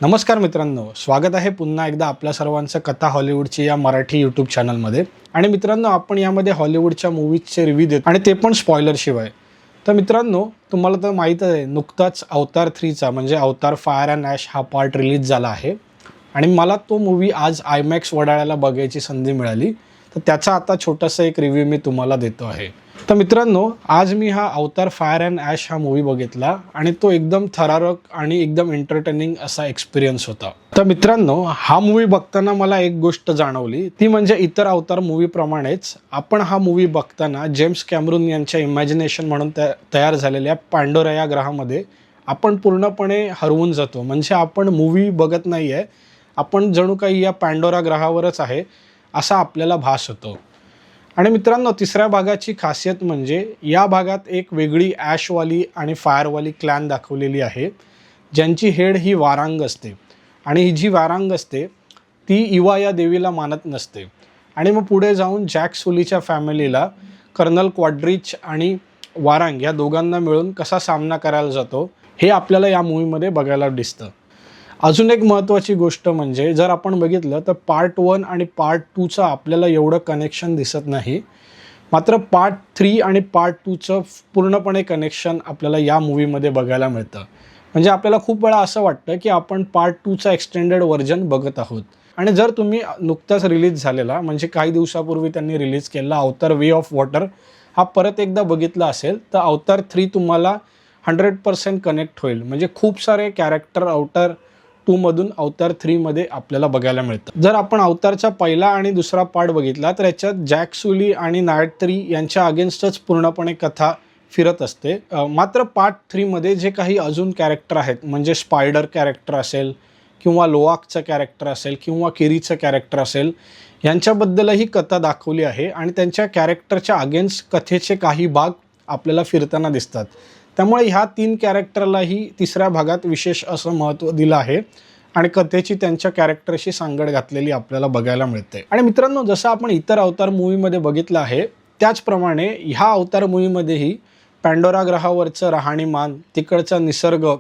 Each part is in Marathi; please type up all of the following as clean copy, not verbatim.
नमस्कार मित्रांनो, स्वागत आहे पुन्हा एकदा आपल्या सर्वांचं कथा हॉलिवूडची या मराठी यूट्यूब चॅनलमध्ये. आणि मित्रांनो, आपण यामध्ये हॉलिवूडच्या मूवीजचे रिव्ह्यू देतो आणि ते पण स्पॉयलरशिवाय. तर मित्रांनो, तुम्हाला तर माहीत आहे, नुकताच अवतार 3चा म्हणजे अवतार फायर अँड ॲश हा पार्ट रिलीज झाला आहे आणि मला तो मूवी आज आयमॅक्स वडाळ्याला बघायची संधी मिळाली. तर त्याचा आता छोटासा एक रिव्ह्यू मी तुम्हाला देतो आहे. तर मित्रांनो, आज मी हा अवतार फायर अँड ॲश हा मूवी बघितला आणि तो एकदम थरारक आणि एकदम एंटरटेनिंग असा एक्सपिरियन्स होता. तर मित्रांनो, हा मूवी बघताना मला एक गोष्ट जाणवली, ती म्हणजे इतर अवतार मूवीप्रमाणेच आपण हा मूवी बघताना जेम्स कॅमरून यांच्या इमॅजिनेशन म्हणून तयार झालेल्या पॅन्डोरा या ग्रहामध्ये आपण पूर्णपणे हरवून जातो. म्हणजे आपण मूवी बघत नाही आहे, आपण जणू काही या पॅन्डोरा ग्रहावरच आहे असा आपल्याला भास होतो. आणि मित्रांनो, तिसऱ्या भागाची खासियत म्हणजे या भागात एक वेगळी ॲशवाली आणि फायरवाली क्लॅन दाखवलेली आहे, ज्यांची हेड ही वारांग असते आणि ही जी वारांग असते ती इवा या देवीला मानत नसते. आणि मग पुढे जाऊन जॅक सुलीच्या फॅमिलीला कर्नल क्वाड्रिच आणि वारांग या दोघांना मिळून कसा सामना करायला जातो हे आपल्याला या मूवीमध्ये बघायला दिसतं. अजून एक महत्त्वाची गोष्ट म्हणजे जर आपण बघितलं तर पार्ट 1 आणि पार्ट 2चं आपल्याला एवढं कनेक्शन दिसत नाही, मात्र पार्ट 3 आणि पार्ट 2चं पूर्णपणे कनेक्शन आपल्याला या मूवीमध्ये बघायला मिळतं. म्हणजे आपल्याला खूप वेळा असं वाटतं की आपण पार्ट 2चा एक्सटेंडेड व्हर्जन बघत आहोत. आणि जर तुम्ही नुकताच रिलीज झालेला म्हणजे काही दिवसापूर्वी त्यांनी रिलीज केलेला अवतार वे ऑफ वॉटर हा परत एकदा बघितला असेल तर अवतार 3 तुम्हाला 100% कनेक्ट होईल. म्हणजे खूप सारे कॅरेक्टर अवतार 2मधून अवतार 3मध्ये आपल्याला बघायला मिळतं. जर आपण अवतारचा पहिला आणि दुसरा पार्ट बघितला तर याच्यात जॅक सुली आणि नायट 3 यांच्या अगेन्स्टच पूर्णपणे कथा फिरत असते. मात्र पार्ट 3मध्ये जे काही अजून कॅरेक्टर आहेत म्हणजे स्पायडर कॅरेक्टर असेल किंवा लोआकचं कॅरेक्टर असेल किंवा किरीचं कॅरेक्टर असेल, यांच्याबद्दलही कथा दाखवली आहे आणि त्यांच्या कॅरेक्टरच्या अगेन्स्ट कथेचे काही भाग आपल्याला फिरताना दिसतात. त्यामुळे ह्या 3 कॅरेक्टरलाही तिसऱ्या भागात विशेष असं महत्त्व दिलं आहे आणि कथेची त्यांच्या कॅरेक्टरशी सांगड घातलेली आपल्याला बघायला मिळते. आणि मित्रांनो, जसं आपण इतर अवतार मूवीमध्ये बघितलं आहे त्याचप्रमाणे ह्या अवतार मूवीमध्येही पॅन्डोरा ग्रहावरचं राहणीमान, तिकडचा निसर्ग,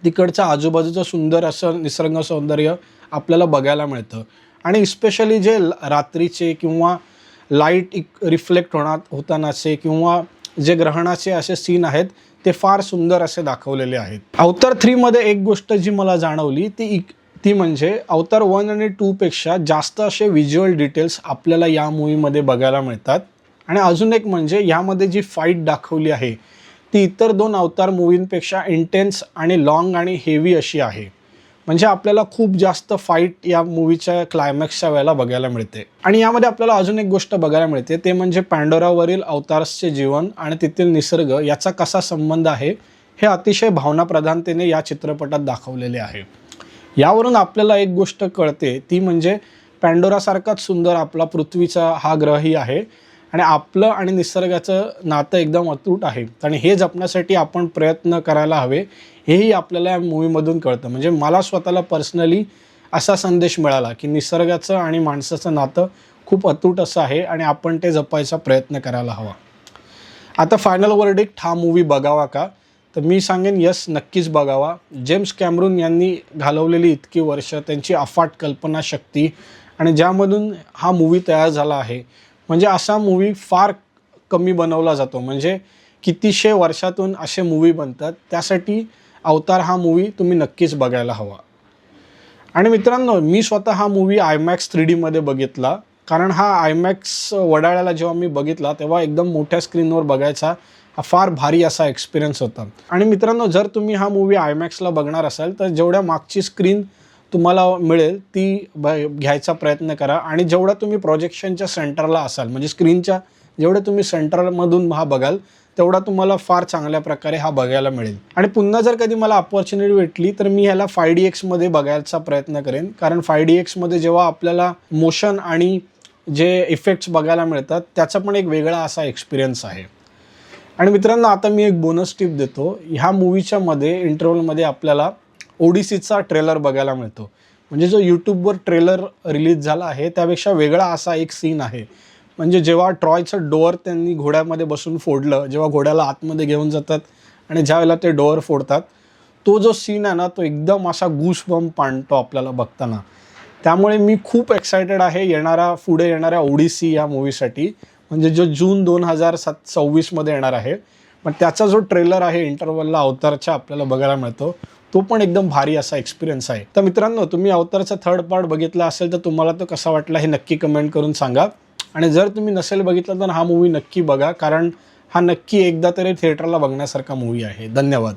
तिकडचं आजूबाजूचं सुंदर असं निसर्ग सौंदर्य आपल्याला बघायला मिळतं. आणि इस्पेशली जे रात्रीचे किंवा लाईट रिफ्लेक्ट होतानाचे किंवा जे ग्रहणाचे असे सीन आहेत ते फार सुंदर असे दाखवलेले आहेत. अवतार 3मध्ये एक गोष्ट जी मला जाणवली ती म्हणजे अवतार 1 आणि 2 पेक्षा जास्त असे व्हिज्युअल डिटेल्स आपल्याला या मूवीमध्ये बघायला मिळतात. आणि अजून एक म्हणजे यामध्ये जी फाईट दाखवली आहे ती इतर 2 अवतार मूवींपेक्षा इंटेन्स आणि लॉंग आणि हेवी अशी आहे. म्हणजे आपल्याला खूप जास्त फाईट या मूवीच्या क्लायमॅक्सच्या वेळेला बघायला मिळते. आणि यामध्ये आपल्याला अजून एक गोष्ट बघायला मिळते ते म्हणजे पॅन्डोरावरील अवतार्सचे जीवन आणि तेथील निसर्ग याचा कसा संबंध आहे हे अतिशय भावनाप्रधानतेने या चित्रपटात दाखवलेले आहे. यावरून आपल्याला एक गोष्ट कळते ती म्हणजे पॅन्डोरासारखाच सुंदर आपला पृथ्वीचा हा ग्रहही आहे आणि आपलं आणि निसर्गाचं नातं एकदम अतूट आहे आणि हे जपण्यासाठी आपण प्रयत्न करायला हवे हेही आपल्याला या मूवीमधून कळतं. म्हणजे मला स्वतःला पर्सनली असा संदेश मिळाला की निसर्गाचं आणि माणसाचं नातं खूप अतूट असं आहे आणि आपण ते जपायचा प्रयत्न करायला हवा. आता फायनल वर्डिक्ट, हा मूवी बघावा का? तर मी सांगेन यस, नक्कीच बघावा. जेम्स कॅमरून यांनी घालवलेली इतकी वर्ष, त्यांची अफाट कल्पनाशक्ती आणि ज्यामधून हा मूवी तयार झाला आहे, म्हणजे असा मूवी फार कमी बनवला जातो. म्हणजे कितीशे वर्षातून असे मूवी बनतात. त्यासाठी अवतार हा मूवी तुम्ही नक्कीच बघायला हवा. आणि मित्रांनो, मी स्वतः हा मूवी आयमॅक्स 3Dमध्ये बघितला, कारण हा आयमॅक्स वडाळ्याला जेव्हा मी बघितला तेव्हा एकदम मोठ्या स्क्रीनवर बघायचा हा फार भारी असा एक्सपिरियन्स होता. आणि मित्रांनो, जर तुम्ही हा मूवी आयमॅक्सला बघणार असाल तर जेवढ्या मागची स्क्रीन तुम्हाला मिळेल ती घ्यायचा प्रयत्न करा. आणि जेवढा तुम्ही प्रोजेक्शनच्या सेंटरला असाल म्हणजे स्क्रीनच्या जेवढे तुम्ही सेंटरमधून हा बघाल तेवढा तुम्हाला फार चांगल्या प्रकारे हा बघायला मिळेल. आणि पुन्हा जर कधी मला अपॉर्च्युनिटी भेटली तर मी ह्याला 5DXमध्ये बघायचा प्रयत्न करेन, कारण 5DXमध्ये जेव्हा आपल्याला मोशन आणि जे इफेक्ट्स बघायला मिळतात त्याचा पण एक वेगळा असा एक्सपिरियन्स आहे. आणि मित्रांनो, आता मी एक बोनस टिप देतो. ह्या मूवीच्या मध्ये इंटरव्हलमध्ये आपल्याला ओडिसीचा ट्रेलर बघायला मिळतो. म्हणजे जो यूट्यूबवर ट्रेलर रिलीज झाला आहे त्यापेक्षा वेगळा असा एक सीन आहे. म्हणजे जेव्हा ट्रॉयचं डोअर त्यांनी घोड्यामध्ये बसून फोडलं, जेव्हा घोड्याला आतमध्ये घेऊन जातात आणि ज्यावेळेला ते डोअर फोडतात तो जो सीन आहे ना तो एकदम असा गूस बंप आणतो आपल्याला बघताना. त्यामुळे मी खूप एक्सायटेड आहे पुढे येणाऱ्या ओडिसी या मूवीसाठी, म्हणजे जो जून 2026मध्ये येणार आहे. पण त्याचा जो ट्रेलर आहे इंटरवलला अवतारच्या आपल्याला बघायला मिळतो, तो पण एकदम भारी असा एक्सपिरियन्स आहे. तर मित्रांनो, तुम्ही अवतारचा थर्ड पार्ट बघितला असेल तर तुम्हाला तो कसा वाटला हे नक्की कमेंट करून सांगा. आणि जर तुम्ही नसेल बघितला तर हा मूवी नक्की बघा, कारण हा नक्की एकदा तरी थिएटरला बघण्यासारखा मूवी आहे. धन्यवाद.